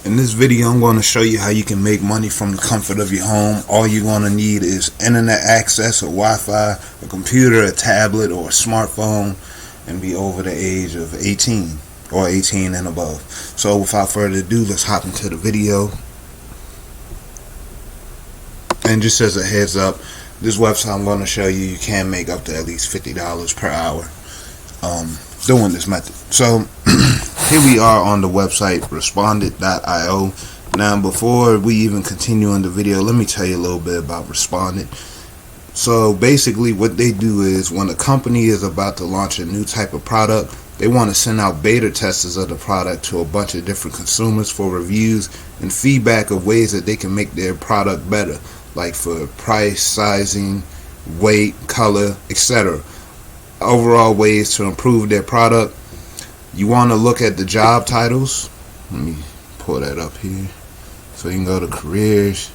In this video, I'm going to show you how you can make money from the comfort of your home. All you're going to need is internet access or Wi-Fi, a computer, a tablet, or a smartphone, and be over the age of 18 or 18 and above. So without further ado, let's hop into the video. And just as a heads up, this website I'm going to show you, you can make up to at least $50 per hour doing this method. So here we are on the website respondent.io. Now before we even continue on the video, let me tell you a little bit about Respondent. So basically what they do is when a company is about to launch a new type of product, they want to send out beta testers of the product to a bunch of different consumers for reviews and feedback of ways that they can make their product better, like for price, sizing, weight, color, etc. Overall ways to improve their product. You want to look at the job titles. Let me pull that up here. So you can go to careers,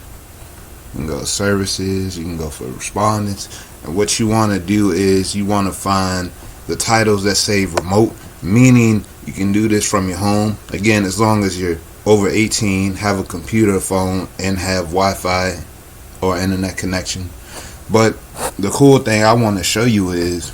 you can go to services, you can go for respondents. And what you want to do is you want to find the titles that say remote, meaning you can do this from your home. Again, as long as you're over 18, have a computer, phone, and have Wi-Fi or internet connection. But the cool thing I want to show you is,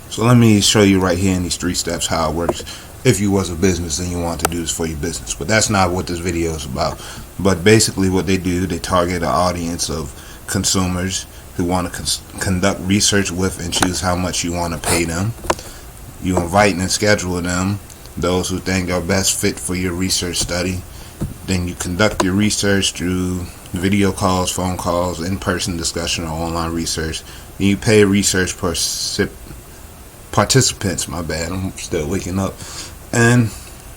so let me show you right here in these 3 steps how it works if you was a business and you want to do this for your business. But that's not what this video is about. But basically what they do, they target an audience of consumers who want to conduct research with and choose how much you want to pay them. You invite and schedule them, those who think are best fit for your research study. Then you conduct your research through video calls, phone calls, in-person discussion, or online research. And you pay research participants, my bad, I'm still waking up. And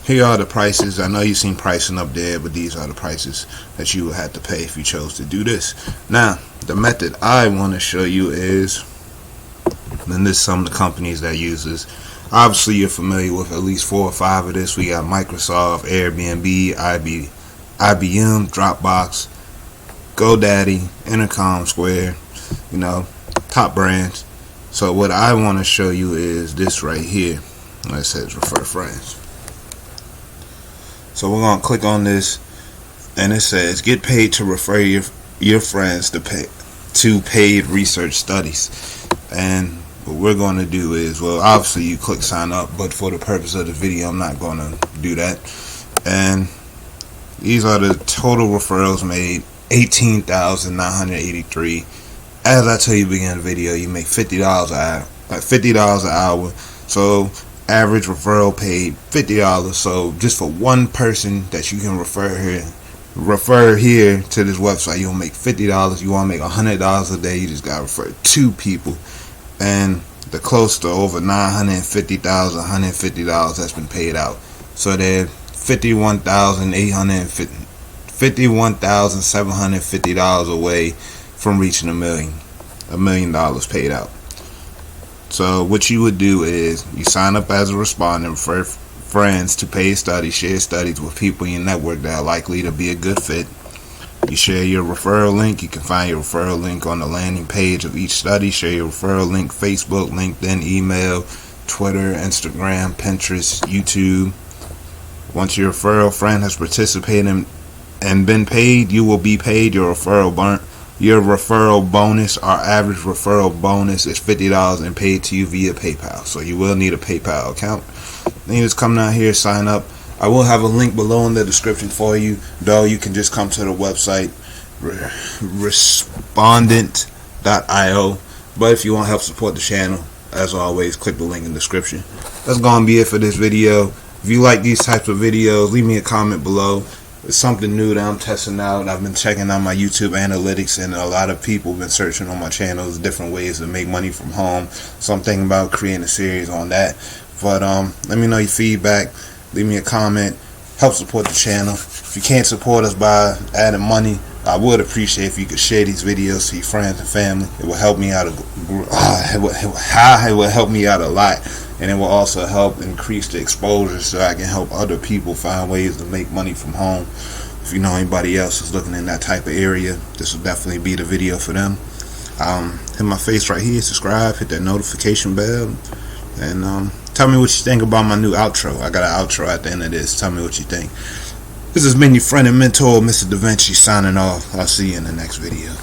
here are the prices. I know you've seen pricing up there, but these are the prices that you would have to pay if you chose to do this. Now, the method I want to show you is, and this is some of the companies that use this. Obviously, you're familiar with at least 4 or 5 of this. We got Microsoft, Airbnb, IBM, Dropbox, GoDaddy, Intercom Square, top brands. So what I want to show you is this right here. It says refer friends. So we're going to click on this, and it says get paid to refer your friends to paid research studies. And what we're going to do is, well, obviously you click sign up, but for the purpose of the video, I'm not going to do that. And these are the total referrals made, 18,983. As I tell you beginning of the video, you make $50 an hour, $50 an hour. So average referral paid $50. So just for one person that you can refer here to this website, you'll make $50. You want to make $100 a day, you just gotta refer 2 people. And the close to over $950,150 that's been paid out. So they're $51,750 away from reaching $1 million paid out. So what you would do is you sign up as a respondent, refer friends to paid studies, share studies with people in your network that are likely to be a good fit. You share your referral link. You can find your referral link on the landing page of each study. Share your referral link: Facebook, LinkedIn, email, Twitter, Instagram, Pinterest, YouTube. Once your referral friend has participated and been paid, you will be paid your referral bonus. Our average referral bonus is $50 and paid to you via PayPal. So you will need a PayPal account. Then you just come down here, sign up. I will have a link below in the description for you, though you can just come to the website respondent.io. But if you want to help support the channel, as always, click the link in the description. That's going to be it for this video. If you like these types of videos, leave me a comment below. It's something new that I'm testing out. I've been checking out my YouTube analytics, and a lot of people have been searching on my channels different ways to make money from home. So I'm thinking about creating a series on that. But let me know your feedback. Leave me a comment. Help support the channel. If you can't support us by adding money, I would appreciate if you could share these videos to your friends and family. It will help me out. It will help me out a lot. And it will also help increase the exposure so I can help other people find ways to make money from home. If you know anybody else who's looking in that type of area, this will definitely be the video for them. Hit my face right here, subscribe, hit that notification bell, and tell me what you think about my new outro. I got an outro at the end of this. Tell me what you think. This has been your friend and mentor, Mr. Da Vinci, signing off. I'll see you in the next video.